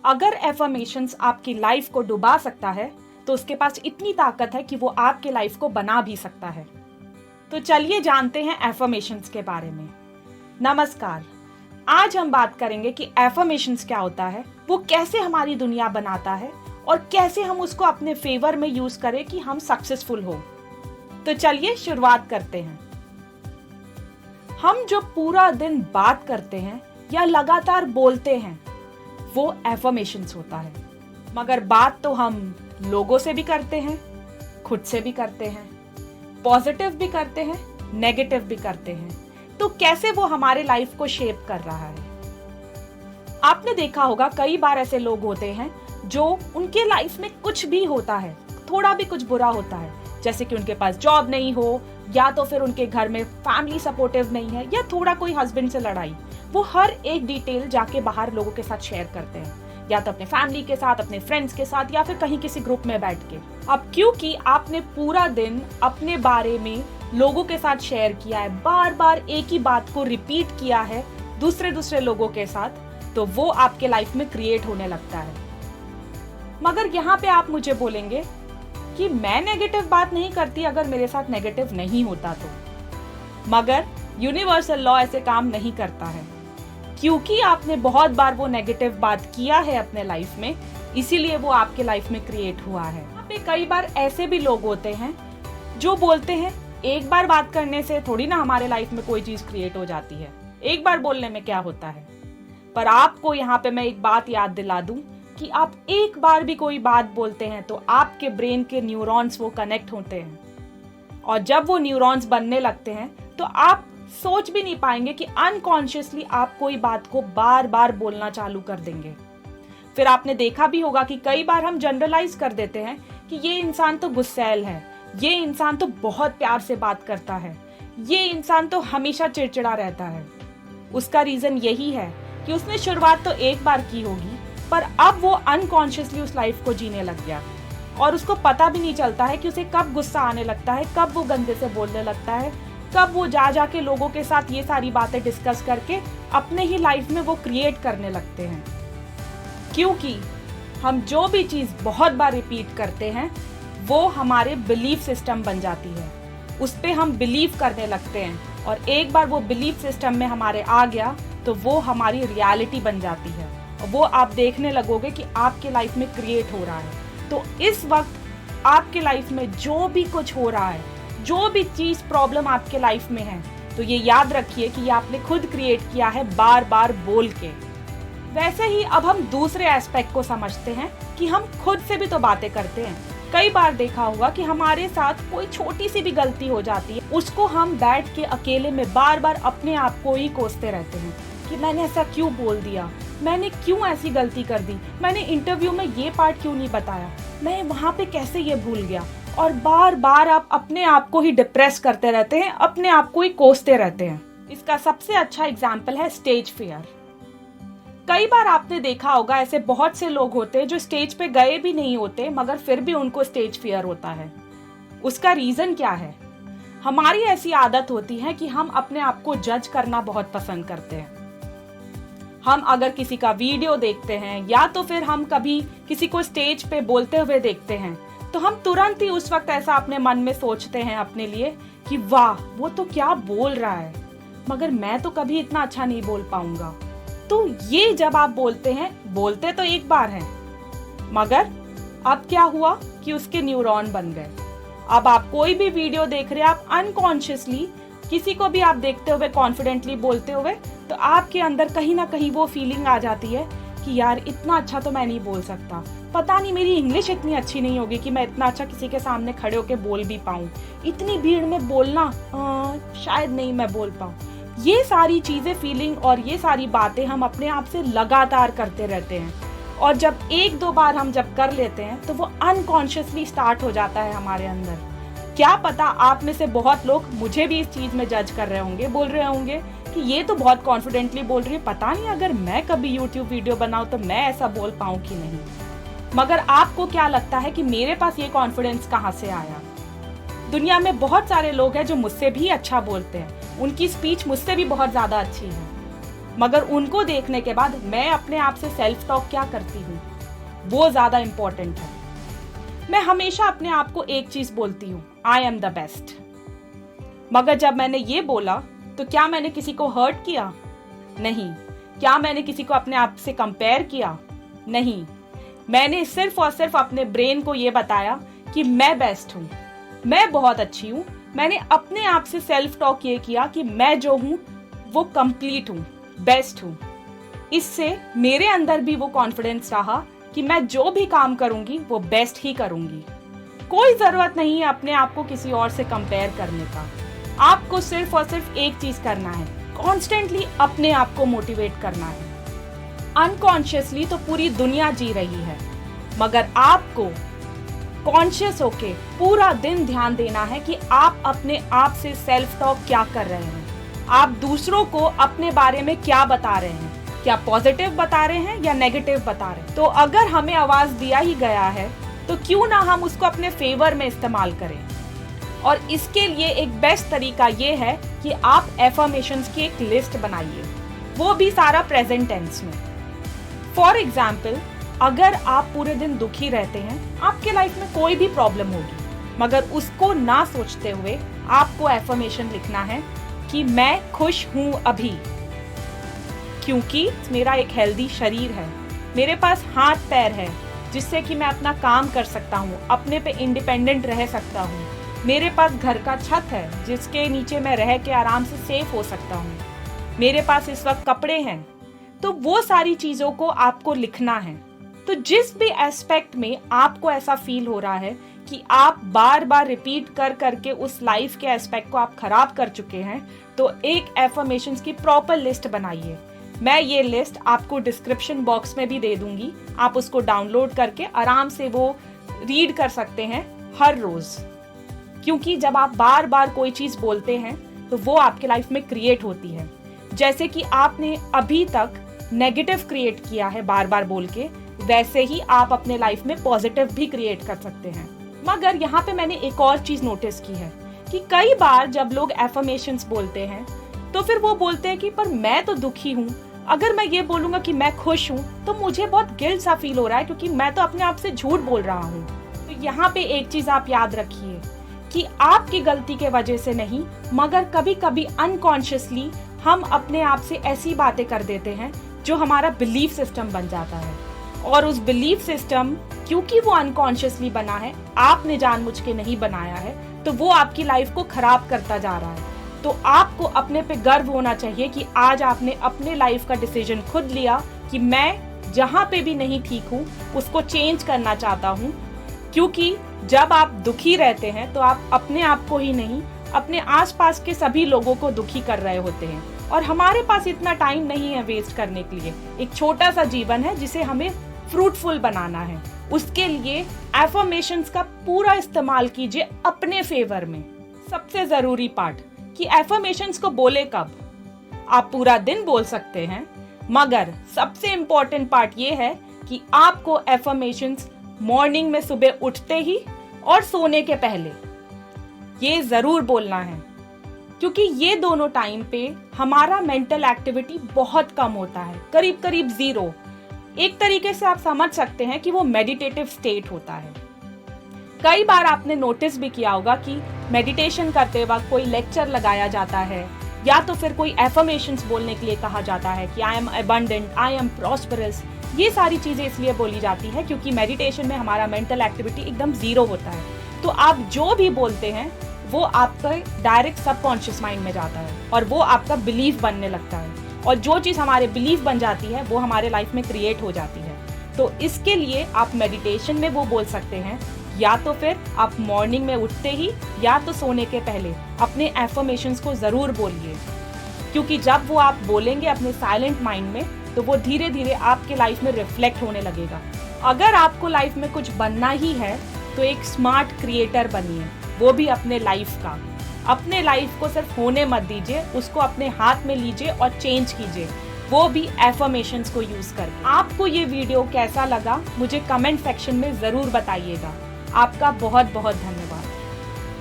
अगर एफर्मेशंस आपकी लाइफ को डुबा सकता है तो उसके पास इतनी ताकत है कि वो आपके लाइफ को बना भी सकता है। तो चलिए जानते हैं एफर्मेशंस के बारे में। नमस्कार, आज हम बात करेंगे कि एफर्मेशंस क्या होता है, वो कैसे हमारी दुनिया बनाता है और कैसे हम उसको अपने फेवर में यूज करें कि हम सक्सेसफुल हो। तो चलिए शुरुआत करते हैं। हम जो पूरा दिन बात करते हैं या लगातार बोलते हैं वो एफर्मेशंस होता है, मगर बात तो हम लोगों से भी करते हैं, खुद से भी करते हैं, पॉजिटिव भी करते हैं, नेगेटिव भी करते हैं। तो कैसे वो हमारे लाइफ को शेप कर रहा है। आपने देखा होगा कई बार ऐसे लोग होते हैं जो उनके लाइफ में कुछ भी होता है, थोड़ा भी कुछ बुरा होता है, जैसे कि उनके पास जॉब नहीं हो, या तो फिर उनके घर में फैमिली सपोर्टिव नहीं है, या थोड़ा कोई हस्बैंड से लड़ाई, वो हर एक डिटेल जाके बाहर लोगों के साथ शेयर करते हैं, या तो अपने फैमिली के साथ, अपने फ्रेंड्स के साथ, या फिर कहीं किसी ग्रुप में बैठ के। अब क्योंकि आपने पूरा दिन अपने बारे में लोगों के साथ शेयर किया है, बार बार एक ही बात को रिपीट किया है दूसरे लोगों के साथ, तो वो आपके लाइफ में क्रिएट होने लगता है। मगर यहाँ पे आप मुझे बोलेंगे कि मैं नेगेटिव बात नहीं करती अगर मेरे साथ नेगेटिव नहीं होता तो, मगर यूनिवर्सल लॉ ऐसे काम नहीं करता है। क्योंकि आपने बहुत बार वो नेगेटिव बात किया है अपने लाइफ में, इसीलिए वो आपके लाइफ में क्रिएट हुआ है। यहाँ पे कई बार ऐसे भी लोग होते हैं जो बोलते हैं एक बार बात करने से थोड़ी ना हमारे लाइफ में कोई चीज क्रिएट हो जाती है, एक बार बोलने में क्या होता है। पर आपको यहाँ पे मैं एक बात याद दिला दूं कि आप एक बार भी कोई बात बोलते हैं तो आपके ब्रेन के न्यूरॉन्स वो कनेक्ट होते हैं, और जब वो न्यूरॉन्स बनने लगते हैं तो आप सोच भी नहीं पाएंगे कि अनकॉन्शियसली आप कोई बात को बार बार बोलना चालू कर देंगे। फिर आपने देखा भी होगा कि कई बार हम जनरलाइज कर देते हैं कि ये इंसान तो गुस्सैल है, ये इंसान तो बहुत प्यार से बात करता है, ये इंसान तो हमेशा चिड़चिड़ा रहता है। उसका रीजन यही है कि उसने शुरुआत तो एक बार की होगी, पर अब वो अनकॉन्शियसली उस लाइफ को जीने लग गया, और उसको पता भी नहीं चलता है कि उसे कब गुस्सा आने लगता है, कब वो गंदे से बोलने लगता है, कब वो जा के लोगों के साथ ये सारी बातें डिस्कस करके अपने ही लाइफ में वो क्रिएट करने लगते हैं। क्योंकि हम जो भी चीज़ बहुत बार रिपीट करते हैं वो हमारे बिलीफ सिस्टम बन जाती है, उस पर हम बिलीव करने लगते हैं, और एक बार वो बिलीफ सिस्टम में हमारे आ गया तो वो हमारी रियलिटी बन जाती है, और वो आप देखने लगोगे कि आपके लाइफ में क्रिएट हो रहा है। तो इस वक्त आपके लाइफ में जो भी कुछ हो रहा है, जो भी चीज प्रॉब्लम आपके लाइफ में है, तो ये याद रखिए कि ये आपने खुद क्रिएट किया है बार बार बोल के। वैसे ही अब हम दूसरे एस्पेक्ट को समझते हैं कि हम खुद से भी तो बातें करते हैं। कई बार देखा होगा कि हमारे साथ कोई छोटी सी भी गलती हो जाती है, उसको हम बैठ के अकेले में बार बार अपने आप को ही कोसते रहते हैं कि मैंने ऐसा क्यों बोल दिया, मैंने क्यों ऐसी गलती कर दी, मैंने इंटरव्यू में ये पार्ट क्यों नहीं बताया, मैं वहाँ पे कैसे ये भूल गया। और बार बार आप अपने आप को ही डिप्रेस करते रहते हैं, अपने आप को ही कोसते रहते हैं। इसका सबसे अच्छा एग्जाम्पल है स्टेज फियर। कई बार आपने देखा होगा ऐसे बहुत से लोग होते हैं जो स्टेज पे गए भी नहीं होते, मगर फिर भी उनको स्टेज फियर होता है। उसका रीजन क्या है? हमारी ऐसी आदत होती है कि हम अपने आप को जज करना बहुत पसंद करते हैं। हम अगर किसी का वीडियो देखते हैं या तो फिर हम कभी किसी को स्टेज पे बोलते हुए देखते हैं, तो हम तुरंत ही उस वक्त ऐसा अपने मन में सोचते हैं अपने लिए कि वाह, वो तो क्या बोल रहा है, मगर मैं तो कभी इतना अच्छा नहीं बोल पाऊंगा। तो ये जब आप बोलते हैं, बोलते तो एक बार हैं, मगर अब क्या हुआ कि उसके न्यूरॉन बन गए। अब आप कोई भी वीडियो देख रहे हैं, आप अनकॉन्शियसली किसी को भी आप देखते हुए कॉन्फिडेंटली बोलते हुए, तो आपके अंदर कहीं ना कहीं वो फीलिंग आ जाती है कि यार इतना अच्छा तो मैं नहीं बोल सकता, पता नहीं मेरी इंग्लिश इतनी अच्छी नहीं होगी कि मैं इतना अच्छा किसी के सामने खड़े होके बोल भी पाऊँ, इतनी भीड़ में बोलना शायद नहीं मैं बोल पाऊँ। ये सारी चीजें, फीलिंग और ये सारी बातें हम अपने आप से लगातार करते रहते हैं, और जब एक दो बार हम जब कर लेते हैं तो वो अनकॉन्शियसली स्टार्ट हो जाता है हमारे अंदर। क्या पता आप में से बहुत लोग मुझे भी इस चीज में जज कर रहे होंगे, बोल रहे होंगे कि ये तो बहुत कॉन्फिडेंटली बोल रही है, पता नहीं अगर मैं कभी YouTube वीडियो बनाऊं तो मैं ऐसा बोल पाऊं कि नहीं। मगर आपको क्या लगता है कि मेरे पास ये कॉन्फिडेंस कहाँ से आया? दुनिया में बहुत सारे लोग हैं जो मुझसे भी अच्छा बोलते हैं, उनकी स्पीच मुझसे भी बहुत ज्यादा अच्छी है, मगर उनको देखने के बाद मैं अपने आप से सेल्फ टॉक क्या करती हूँ, वो ज़्यादा इम्पोर्टेंट है। मैं हमेशा अपने आप को एक चीज़ बोलती हूँ, आई एम द बेस्ट। मगर जब मैंने ये बोला तो क्या मैंने किसी को हर्ट किया? नहीं। क्या मैंने किसी को अपने आप से कंपेयर किया? नहीं। मैंने सिर्फ और सिर्फ अपने ब्रेन को ये बताया कि मैं बेस्ट हूँ, मैं बहुत अच्छी हूँ। मैंने अपने आप से सेल्फ टॉक ये किया कि मैं जो हूँ वो कंप्लीट हूँ, बेस्ट हूँ। इससे मेरे अंदर भी वो कॉन्फिडेंस रहा कि मैं जो भी काम करूँगी वो बेस्ट ही करूँगी। कोई ज़रूरत नहीं है अपने आप को किसी और से कंपेयर करने का। आपको सिर्फ और सिर्फ एक चीज़ करना है, कॉन्स्टेंटली अपने आप को मोटिवेट करना है। अनकॉन्शियसली तो पूरी दुनिया जी रही है, मगर आपको कॉन्शियस होके पूरा दिन ध्यान देना है कि आप अपने आप से सेल्फ टॉक क्या कर रहे हैं, आप दूसरों को अपने बारे में क्या बता रहे हैं, क्या पॉजिटिव बता रहे हैं या नेगेटिव बता रहे हैं। तो अगर हमें आवाज़ दिया ही गया है तो क्यों ना हम उसको अपने फेवर में इस्तेमाल करें। और इसके लिए एक बेस्ट तरीका ये है कि आप एफर्मेशंस की एक लिस्ट बनाइए, वो भी सारा प्रेजेंट टेंस में। फॉर एग्जाम्पल, अगर आप पूरे दिन दुखी रहते हैं, आपके लाइफ में कोई भी प्रॉब्लम होगी, मगर उसको ना सोचते हुए आपको एफर्मेशन लिखना है कि मैं खुश हूँ अभी, क्योंकि मेरा एक हेल्दी शरीर है, मेरे पास हाथ पैर है जिससे कि मैं अपना काम कर सकता हूँ, अपने पे इंडिपेंडेंट रह सकता हूँ, मेरे पास घर का छत है जिसके नीचे मैं रह के आराम से सेफ हो सकता हूँ, मेरे पास इस वक्त कपड़े हैं। तो वो सारी चीज़ों को आपको लिखना है। तो जिस भी एस्पेक्ट में आपको ऐसा फील हो रहा है कि आप बार बार रिपीट कर करके उस लाइफ के एस्पेक्ट को आप खराब कर चुके हैं, तो एक एफर्मेशंस की प्रॉपर लिस्ट बनाइए। मैं ये लिस्ट आपको डिस्क्रिप्शन बॉक्स में भी दे दूंगी, आप उसको डाउनलोड करके आराम से वो रीड कर सकते हैं हर रोज। क्योंकि जब आप बार बार कोई चीज बोलते हैं तो वो आपके लाइफ में क्रिएट होती है। जैसे कि आपने अभी तक नेगेटिव क्रिएट किया है बार बार बोल के, वैसे ही आप अपने लाइफ में पॉजिटिव भी क्रिएट कर सकते हैं। मगर यहाँ पे मैंने एक और चीज नोटिस की है कि कई बार जब लोग एफर्मेशंस बोलते हैं तो फिर वो बोलते हैं कि पर मैं तो दुखी हूँ, अगर मैं ये बोलूंगा कि मैं खुश हूँ तो मुझे बहुत गिल्ट सा फील हो रहा है क्योंकि मैं तो अपने आप से झूठ बोल रहा हूँ। तो यहाँ पे एक चीज आप याद रखिए कि आपकी गलती के वजह से नहीं, मगर कभी कभी अनकॉन्शियसली हम अपने आप से ऐसी बातें कर देते हैं जो हमारा बिलीफ सिस्टम बन जाता है। और उस बिलीफ सिस्टम क्योंकि वो अनकॉन्शियसली बना है, आपने जानबूझ के नहीं बनाया है, तो वो आपकी लाइफ को खराब करता जा रहा है। तो आपको अपने पे गर्व होना चाहिए कि आज आपने अपने लाइफ का डिसीजन खुद लिया कि मैं जहाँ पे भी नहीं ठीक हूँ उसको चेंज करना चाहता हूँ। क्योंकि जब आप दुखी रहते हैं तो आप अपने आप को ही नहीं, अपने आसपास के सभी लोगों को दुखी कर रहे होते हैं। और हमारे पास इतना टाइम नहीं है वेस्ट करने के लिए। एक छोटा सा जीवन है जिसे हमें फ्रूटफुल बनाना है। उसके लिए एफर्मेशंस का पूरा इस्तेमाल कीजिए अपने फेवर में। सबसे जरूरी पार्ट कि एफर्मेशंस को बोले कब। आप पूरा दिन बोल सकते हैं, मगर सबसे इम्पोर्टेंट पार्ट ये है कि आपको एफर्मेशंस मॉर्निंग में सुबह उठते ही और सोने के पहले ये जरूर बोलना है, क्योंकि ये दोनों टाइम पे हमारा मेंटल एक्टिविटी बहुत कम होता है, करीब करीब 0। एक तरीके से आप समझ सकते हैं कि वो मेडिटेटिव स्टेट होता है। कई बार आपने नोटिस भी किया होगा कि मेडिटेशन करते वक्त कोई लेक्चर लगाया जाता है या तो फिर कोई एफर्मेशंस बोलने के लिए कहा जाता है कि I am abundant, I am prosperous. ये सारी चीजें इसलिए बोली जाती है क्योंकि मेडिटेशन में हमारा मेंटल एक्टिविटी एकदम 0 होता है। तो आप जो भी बोलते हैं वो आपका डायरेक्ट सबकॉन्शियस माइंड में जाता है और वो आपका बिलीफ बनने लगता है, और जो चीज़ हमारे बिलीफ बन जाती है वो हमारे लाइफ में क्रिएट हो जाती है। तो इसके लिए आप मेडिटेशन में वो बोल सकते हैं, या तो फिर आप मॉर्निंग में उठते ही या तो सोने के पहले अपने एफर्मेशंस को ज़रूर बोलिए, क्योंकि जब वो आप बोलेंगे अपने साइलेंट माइंड में तो वो धीरे धीरे आपके लाइफ में रिफ्लेक्ट होने लगेगा। अगर आपको लाइफ में कुछ बनना ही है तो एक स्मार्ट क्रिएटर बनिए, वो भी अपने लाइफ का। अपने लाइफ को सिर्फ होने मत दीजिए, उसको अपने हाथ में लीजिए और चेंज कीजिए, वो भी एफर्मेशंस को यूज कर। आपको ये वीडियो कैसा लगा मुझे कमेंट सेक्शन में जरूर बताइएगा। आपका बहुत बहुत धन्यवाद।